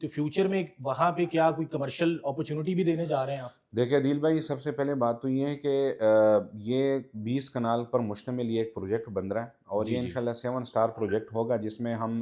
تو فیوچر میں وہاں پہ کیا کوئی کمرشل اپرچونٹی بھی دینے جا رہے ہیں آپ؟ دیکھیں عدیل بھائی، سب سے پہلے بات تو یہ ہے کہ یہ 20 کنال پر مشتمل یہ ایک پروجیکٹ بن رہا ہے، اور جی یہ جی۔ انشاءاللہ 7 سٹار پروجیکٹ ہوگا، جس میں ہم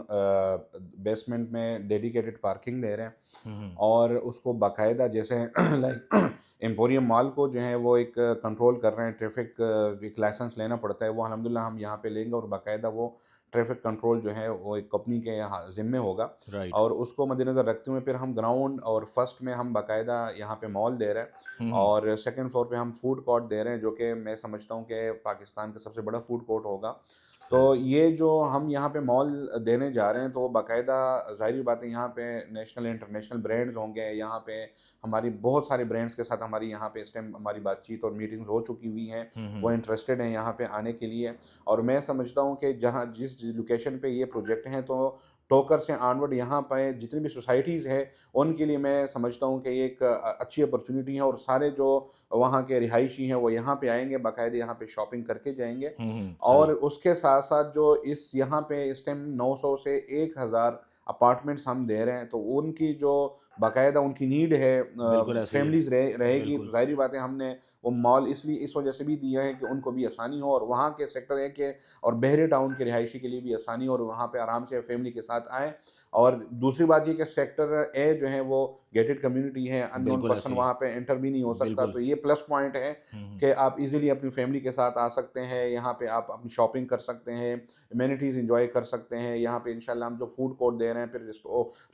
بیسمنٹ میں ڈیڈیکیٹڈ پارکنگ دے رہے ہیں، ہوں ہوں۔ اور اس کو باقاعدہ جیسے لائک ایمپوریم مال کو جو ہے وہ ایک کنٹرول کر رہے ہیں، ٹریفک ایک لائسنس لینا پڑتا ہے، وہ الحمدللہ ہم یہاں پہ لیں گے، اور باقاعدہ وہ ٹریفک کنٹرول جو ہے وہ ایک کمپنی کے ذمے ہوگا، رائٹ۔ اور اس کو مد نظر رکھتے ہوئے پھر ہم گراؤنڈ اور فرسٹ میں ہم باقاعدہ یہاں پہ مال دے رہے ہیں، ہوں ہوں۔ اور سیکنڈ فلور پہ ہم فوڈ کورٹ دے رہے ہیں، جو کہ میں سمجھتا ہوں کہ پاکستان کا سب سے بڑا فوڈ کورٹ ہوگا۔ تو یہ جو ہم یہاں پہ مال دینے جا رہے ہیں، تو وہ باقاعدہ ظاہری بات ہے یہاں پہ نیشنل انٹرنیشنل برانڈز ہوں گے، یہاں پہ ہماری بہت سارے برانڈز کے ساتھ ہماری یہاں پہ اس ٹائم ہماری بات چیت اور میٹنگز ہو چکی ہوئی ہیں، ہوں ہوں۔ وہ انٹرسٹڈ ہیں یہاں پہ آنے کے لیے، اور میں سمجھتا ہوں کہ جہاں جس لوکیشن پہ یہ پروجیکٹ ہیں، تو ٹوکر سے آنورڈ یہاں پہ جتنی بھی سوسائٹیز ہیں ان کے لیے میں سمجھتا ہوں کہ یہ ایک اچھی اپرچونٹی ہے، اور سارے جو وہاں کے رہائشی ہیں وہ یہاں پہ آئیں گے، باقاعدہ یہاں پہ شاپنگ کر کے جائیں گے، ہوں ہوں۔ اور صحیح۔ اس کے ساتھ ساتھ جو یہاں پہ اس ٹائم 900 سے 1000 اپارٹمنٹس ہم دے رہے ہیں، تو ان کی جو باقاعدہ ان کی نیڈ ہے، بالکل ایسے ہی ہے۔ فیملیز رہے گی، بالکل۔ تو ظاہری بات ہے ہم نے وہ مال اس لیے اس وجہ سے بھی دیا ہے کہ ان کو بھی آسانی ہو، اور وہاں کے سیکٹر ہے کہ اور بحری ٹاؤن کے رہائشی کے لیے بھی آسانی ہو، اور وہاں پہ آرام سے فیملی کے ساتھ آئیں، اور دوسری بات یہ کہ سیکٹر اے جو ہے وہ گیٹڈ کمیونٹی ہے، ان نون بالکل پرسن ایسے ہی ہے۔ وہاں پہ انٹر بھی نہیں ہو سکتا، بالکل۔ تو یہ پلس پوائنٹ ہے ہوں ہوں۔ کہ آپ ایزیلی اپنی فیملی کے ساتھ آ سکتے ہیں، یہاں پہ آپ اپنی شاپنگ کر سکتے ہیں، امینٹیز انجوائے کر سکتے ہیں، یہاں پہ انشاءاللہ ہم جو فوڈ کورٹ دے رہے ہیں، پھر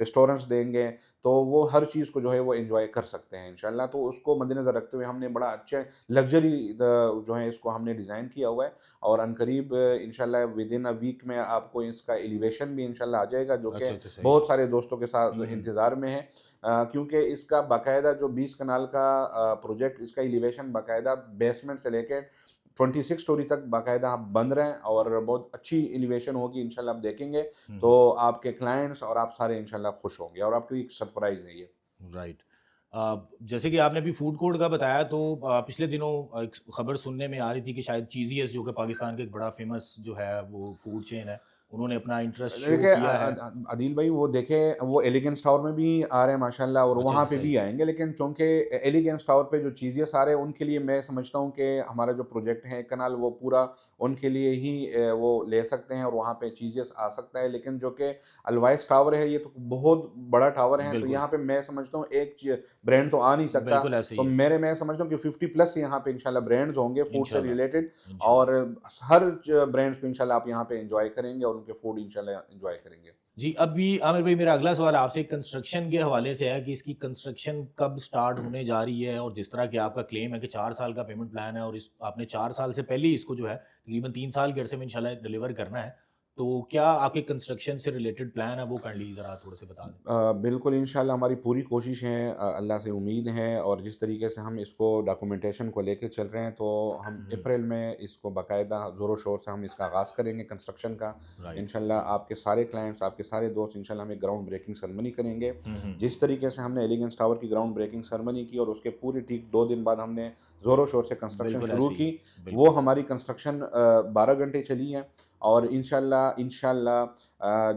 ریسٹورنٹس دیں گے، تو وہ ہر چیز کو جو ہے وہ انجوائے کر سکتے ہیں انشاءاللہ، تو اس کو مد نظر رکھتے ہوئے ہم نے بڑا اچھا لگژری جو ہے اس کو ہم نے ڈیزائن کیا ہوا ہے، اور عنقریب انشاءاللہ ود ان اے ویک میں آپ کو اس کا ایلیویشن بھی انشاءاللہ آ جائے گا، جو کہ اچھا اچھا، صحیح۔ بہت سارے دوستوں کے ساتھ ہوں ہوں۔ انتظار میں ہے، کیونکہ اس کا باقاعدہ جو 20 کنال کا پروجیکٹ، اس کا ایلیویشن باقاعدہ بیسمنٹ سے لے کے 26 سٹوری تک باقاعدہ بن رہے ہیں، اور بہت اچھی ایلیویشن ہوگی انشاءاللہ، آپ دیکھیں گے ہوں تو ہوں۔ آپ کے کلائنٹس اور آپ سارے انشاءاللہ خوش ہوں گے، اور آپ کو ایک سرپرائز ہے یہ۔ رائٹ۔ جیسے کہ آپ نے ابھی فوڈ کورٹ کا بتایا، تو پچھلے دنوں ایک خبر سننے میں آ رہی تھی کہ شاید چیزیز جو کہ پاکستان کا ایک بڑا فیمس جو ہے وہ فوڈ چین ہے، انہوں نے اپنا انٹرسٹ شو دیکھیں کیا ہے۔ عدیل بھائی، وہ دیکھیں وہ ایلیگنس ٹاور میں بھی آ رہے ہیں ماشاءاللہ، اور اچھا وہاں اچھا، پہ صحیح۔ بھی آئیں گے، لیکن چونکہ ایلیگنس ٹاور پہ جو چیزیں سارے ان کے لیے میں سمجھتا ہوں کہ ہمارا جو پروجیکٹ ہے کنال، وہ پورا ان کے لیے ہی وہ لے سکتے ہیں، اور وہاں پہ چیزیں آ سکتا ہے، لیکن جو کہ الوائس ٹاور ہے، یہ تو بہت بڑا ٹاور ہے، تو بالکل۔ یہاں پہ میں سمجھتا ہوں ایک برانڈ تو آ نہیں سکتا، بالکل ایسے تو ہی ہے۔ میں سمجھتا ہوں کہ 50 پلس یہاں پہ انشاءاللہ برانڈز ہوں گے فوڈ سے انشاءاللہ۔ ریلیٹڈ، انشاءاللہ۔ اور ہر برانڈز کو انشاءاللہ آپ یہاں پہ انجوائے کریں گے، اور ان کے فوڈ انشاءاللہ انجوائے کریں گے۔ جی، ابھی عامر بھائی میرا اگلا سوال آپ سے کنسٹرکشن کے حوالے سے ہے کہ اس کی کنسٹرکشن کب سٹارٹ ہونے جا رہی ہے، اور جس طرح کہ آپ کا کلیم ہے کہ 4 سال کا پیمنٹ پلان ہے، اور آپ نے 4 سال سے پہلے ہی اس کو جو ہے تقریباً 3 سال کے عرصے میں انشاءاللہ ڈیلیور کرنا ہے، تو کیا آپ کے کنسٹرکشن سے ریلیٹڈ پلان ہے وہ کر لی، ذرا تھوڑے سے بتا دیں۔ بالکل انشاءاللہ ہماری پوری کوشش ہے، اللہ سے امید ہے، اور جس طریقے سے ہم اس کو ڈاکومنٹیشن کو لے کے چل رہے ہیں، تو ہم اپریل میں اس کو باقاعدہ زور و شور سے ہم اس کا آغاز کریں گے کنسٹرکشن کا رائٹ۔ انشاءاللہ۔ آپ کے سارے کلائنٹس، آپ کے سارے دوست انشاءاللہ ہم ایک گراؤنڈ بریکنگ سرمنی کریں گے، جس طریقے سے ہم نے ایلیگنس ٹاور کی گراؤنڈ بریکنگ سرمنی کی، اور اس کے پوری ٹھیک 2 دن بعد ہم نے زور و شور سے کنسٹرکشن بالکل شروع ایسے ہی کی، ہے۔ بالکل۔ وہ ہماری کنسٹرکشن 12 گھنٹے چلی ہے، اور انشاءاللہ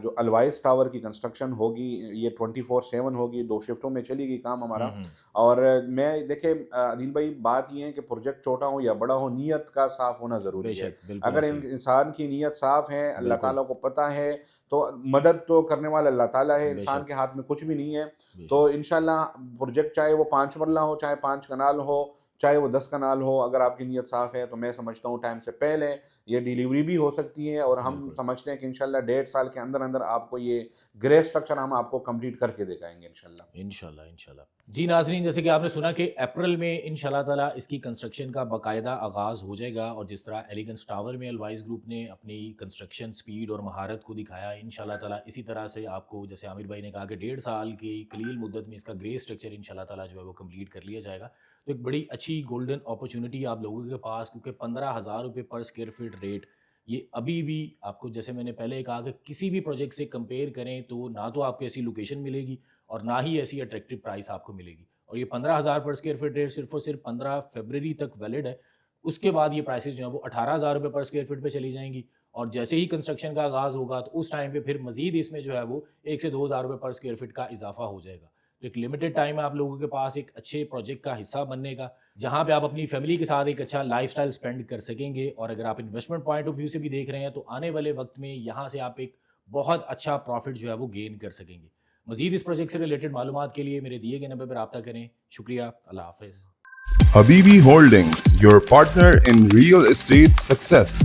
جو الوائس ٹاور کی کنسٹرکشن ہوگی یہ 24/7 ہوگی، 2 شفٹوں میں چلے گی کام ہمارا، اور میں دیکھیں عدیل بھائی، بات یہ ہے کہ پروجیکٹ چھوٹا ہو یا بڑا ہو، نیت کا صاف ہونا بے ضروری ہے، شک، بالکل اگر ایسے ہی۔ انسان کی نیت صاف ہے، اللہ بالکل۔ تعالیٰ کو پتہ ہے، تو مدد تو کرنے والا اللہ تعالیٰ ہے، بے انسان شک۔ کے ہاتھ میں کچھ بھی نہیں ہے، بے تو شک۔ انشاءاللہ پروجیکٹ چاہے وہ 5 مرلہ ہو، چاہے 5 کنال ہو، چاہے وہ 10 کنال ہو، اگر آپ کی نیت صاف ہے تو میں سمجھتا ہوں ٹائم سے پہلے یہ ڈیلیوری بھی ہو سکتی ہے، اور ہم بالکل۔ سمجھتے ہیں کہ انشاءاللہ 1.5 سال کے اندر اندر آپ کو یہ گرے اسٹرکچر ہم آپ کو کمپلیٹ کر کے دکھائیں گے انشاءاللہ۔ انشاءاللہ انشاءاللہ۔ جی ناظرین، جیسے کہ آپ نے سنا کہ اپریل میں انشاءاللہ تعالیٰ اس کی کنسٹرکشن کا باقاعدہ آغاز ہو جائے گا، اور جس طرح ایلیگنس ٹاور میں الوائز گروپ نے اپنی کنسٹرکشن سپیڈ اور مہارت کو دکھایا، انشاءاللہ تعالیٰ اسی طرح سے آپ کو، جیسے عامر بھائی نے کہا کہ 1.5 سال کی قلیل مدت میں اس کا گرے اسٹرکچر انشاءاللہ تعالیٰ جو ہے وہ کمپلیٹ کر لیا جائے گا، تو ایک بڑی اچھی گولڈن اپرچونٹی آپ لوگوں کے پاس، کیونکہ 15,000 روپے پر اسکوائر فٹ ریٹ یہ ابھی بھی آپ کو، جیسے میں نے پہلے کہا کہ کسی بھی پروجیکٹ سے کمپیئر کریں تو نہ تو آپ کو ایسی لوکیشن ملے گی، اور نہ ہی ایسی اٹریکٹیو پرائس آپ کو ملے گی، اور یہ 15,000 پر اسکوائر فٹ ریٹ صرف اور صرف 15 فروری تک ویلڈ ہے، اس کے بعد یہ پرائسز جو ہیں وہ 18,000 روپے پر اسکوائر فٹ پہ چلی جائیں گی، اور جیسے ہی کنسٹرکشن کا آغاز ہوگا تو اس ٹائم پہ پھر مزید اس میں جو ہے وہ 1 سے 2,000 روپے پر اسکوائر فٹ کا اضافہ ہو جائے گا. تو ایک لمیٹڈ ٹائم ہے آپ لوگوں کے پاس ایک اچھے پروجیکٹ کا حصہ بننے کا, جہاں پہ آپ اپنی فیملی کے ساتھ ایک اچھا لائف سٹائل سپینڈ کر سکیں گے. اور اگر آپ انویسٹمنٹ پوائنٹ آف ویو سے بھی دیکھ رہے ہیں تو آنے والے وقت میں یہاں سے آپ ایک بہت اچھا پروفٹ جو ہے وہ گین کر سکیں گے. مزید اس پروجیکٹ سے ریلیٹڈ معلومات کے لیے میرے دیے گئے نمبر پر رابطہ کریں. شکریہ, اللہ حافظ. Habibi Holdings, your partner in real estate success.